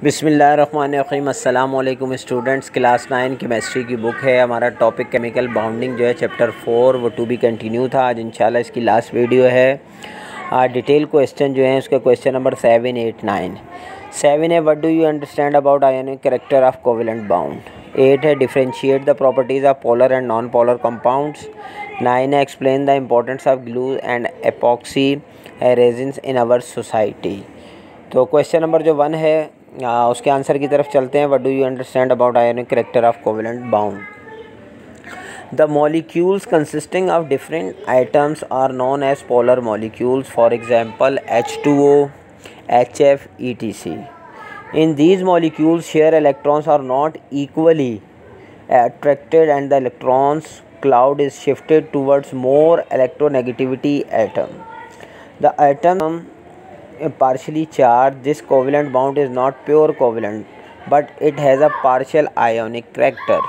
बिस्मिल्लाहिर्रहमानिर्रहीम। अस्सलाम वालेकुम स्टूडेंट्स। क्लास 9 केमिस्ट्री की बुक है। हमारा टॉपिक केमिकल बाउंडिंग जो है चैप्टर 4 वो टू बी कंटिन्यू था। आज इंशाल्लाह इसकी लास्ट वीडियो है। डिटेल क्वेश्चन जो है उसका क्वेश्चन नंबर 7, 8, 9। 7 है what do you understand about ionic character of covalent bound. 8 है differentiate the properties of polar and non polar compounds. 9 है explain the importance of glue and epoxy resins in our society. तो question number जो 1 है उसके answer की तरफ चलते हैं। What do you understand about ionic character of covalent bound. The molecules consisting of different items are known as polar molecules, for example H2O, HF, etc. In these molecules share electrons are not equally attracted and the electrons cloud is shifted towards more electronegativity atom. The atom partially charged. This covalent bond is not pure covalent, but it has a partial ionic character.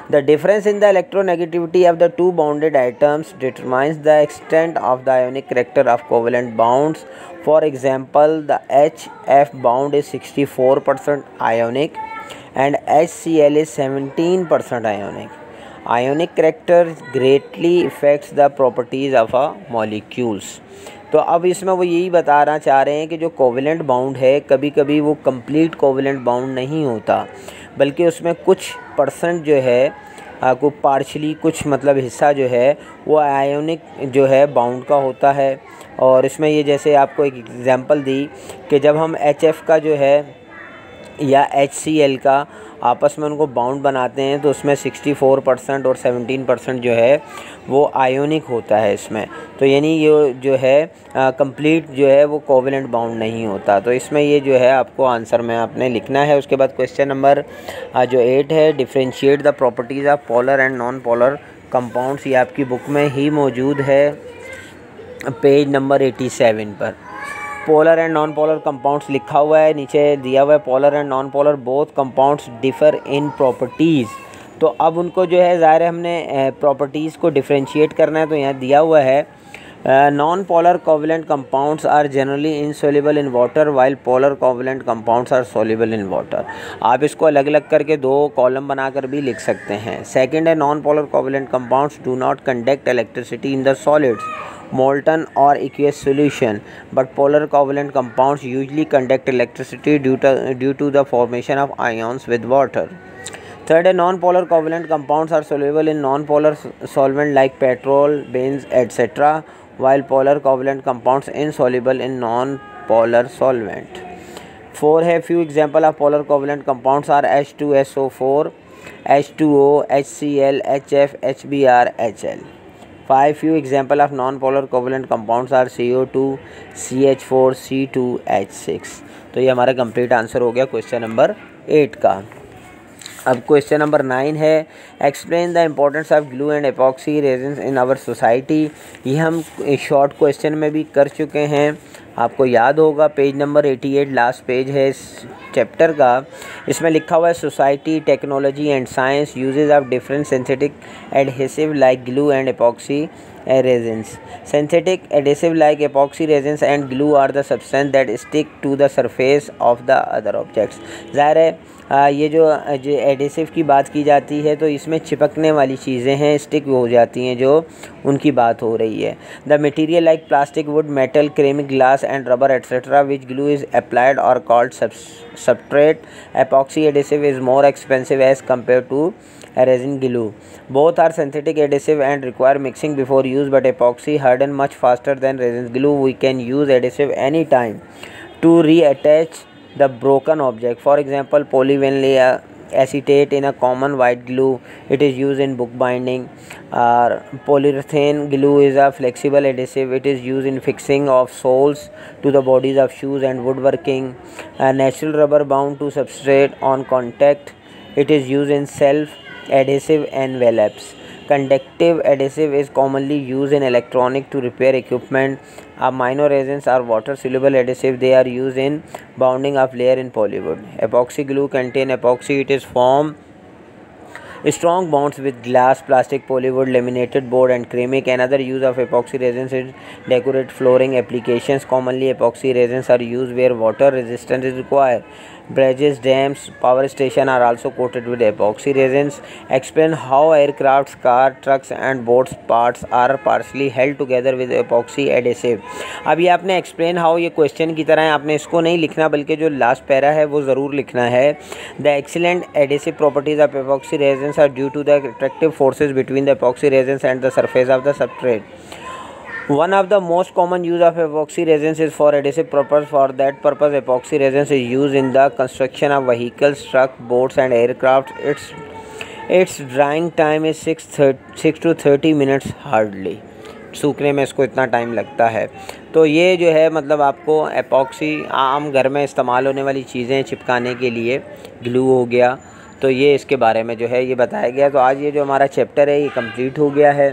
The difference in the electronegativity of the two bonded atoms determines the extent of the ionic character of covalent bonds. For example, the HF bond is 64% ionic and HCl is 17% ionic. Ionic character greatly affects the properties of a molecules. तो अब इसमें वो यही बताना चाह रहे हैं कि जो कोवेलेंट बाउंड है कभी कभी वो कंप्लीट कोवेलेंट बाउंड नहीं होता, बल्कि उसमें कुछ परसेंट जो है को पार्शली कुछ मतलब हिस्सा जो है वो आयोनिक जो है बाउंड का होता है। और इसमें ये जैसे आपको एक एग्जांपल दी कि जब हम HF का जो है या HCl का आपस में उनको बाउंड बनाते हैं तो उसमें 64% और 17% जो है वो आयोनिक होता है इसमें। तो यानी ये जो है कंप्लीट जो है वो कोवेलेंट बाउंड नहीं होता। तो इसमें ये जो है आपको आंसर में आपने लिखना है। उसके बाद क्वेश्चन नंबर जो 8 है differentiate the properties of polar and non polar compounds. ये आपकी बुक में ही मौजूद है पेज नंबर 87 पर। Polar and non polar compounds लिखा हुआ है, नीचे दिया हुआ है polar and non polar both compounds differ in properties. तो अब उनको जो है ज़ाहिर हमने प्रॉपर्टीज़ को डिफरेंशिएट करना है। तो यहाँ दिया हुआ है non polar covalent compounds are generally insoluble in water while polar covalent compounds are soluble in water. आप इसको अलग अलग करके 2 कॉलम बनाकर भी लिख सकते हैं। सेकेंड है non polar covalent compounds do not conduct electricity in the solids, molten or aqueous solution, but polar covalent compounds usually conduct electricity due to the formation of ions with water. Third, non-polar covalent compounds are soluble in non-polar solvent like petrol, benzene, etc., while polar covalent compounds insoluble in non-polar solvent. 4 है few example of polar covalent compounds are H2SO4, H2O, HCl, HF, HBr, HL. 5 few example of non-polar covalent compounds are CO2, CH4, C2H6। तो ये हमारा complete answer हो गया question number 8 का। अब question number 9 है explain the importance of glue and epoxy resins in our society. ये हम शॉर्ट क्वेश्चन में भी कर चुके हैं, आपको याद होगा पेज नंबर 88 लास्ट पेज है इस चैप्टर का। इसमें लिखा हुआ है society technology and science uses of different synthetic adhesive like glue and epoxy resins. Synthetic adhesive like epoxy resins and glue are the substance that stick to the surface of the other objects. ज़ाहिर है ये जो adhesive की बात की जाती है तो इसमें चिपकने वाली चीज़ें हैं, स्टिक हो जाती हैं, जो उनकी बात हो रही है। The material like plastic, wood, metal, ceramic, glass and rubber etcetera which glue is applied or called substrate. Epoxy adhesive is more expensive as compared to resin glue. Both are synthetic adhesive and require mixing before use, but epoxy harden much faster than resin glue. We can use adhesive anytime to reattach the broken object. For example, polyvinyl acetate in a common white glue. It is used in book binding. Polyurethane glue is a flexible adhesive. It is used in fixing of soles to the bodies of shoes and woodworking. Natural rubber bound to substrate on contact. It is used in self adhesive envelopes. Conductive adhesive is commonly used in electronic to repair equipment. Amino resins are water soluble adhesive. They are used in bounding of layer in polywood. Epoxy glue contain epoxy. It is formed Strong bonds with glass, plastic, polywood, laminated board and ceramic. Another use of epoxy resins is decorate flooring applications. Commonly epoxy resins are used where water resistance is required. Bridges, dams, power station are also coated with epoxy resins. Explain how aircrafts, car, trucks and boats parts are partially held together with epoxy adhesive. अब ये आपने explain how ये question की तरह है, आपने इसको नहीं लिखना बल्कि जो last पैरा है वो ज़रूर लिखना है. The excellent adhesive properties of epoxy resins are due to the attractive forces between the epoxy resins and the surface of the substrate. One of the most common use of epoxy resins is for adhesive purpose. For that purpose, epoxy resins is used in the construction of vehicles, trucks, boats and aircraft. Its drying time is 6 to 30 minutes hardly. सूखने में इसको इतना time लगता है. तो ये जो है मतलब आपको एपॉक्सी आम घर में इस्तेमाल होने वाली चीज़ें चिपकाने के लिए ग्लू हो गया, तो ये इसके बारे में जो है ये बताया गया. तो आज ये जो हमारा चैप्टर है ये कंप्लीट हो गया है.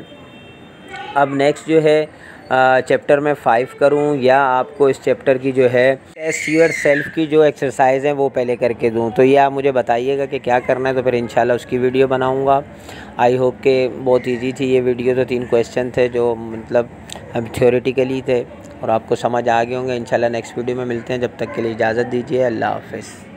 अब नेक्स्ट जो है चैप्टर में 5 करूं या आपको इस चैप्टर की जो है टेस्ट योर सेल्फ की जो एक्सरसाइज हैं वो पहले करके दूं, तो ये आप मुझे बताइएगा कि क्या करना है, तो फिर इंशाल्लाह उसकी वीडियो बनाऊंगा. आई होप कि बहुत इजी थी ये वीडियो. तो 3 क्वेश्चन थे जो मतलब थ्योरेटिकली थे और आपको समझ आ गए होंगे. इंशाल्लाह नेक्स्ट वीडियो में मिलते हैं. जब तक के लिए इजाज़त दीजिए. अल्लाह हाफ़िज़.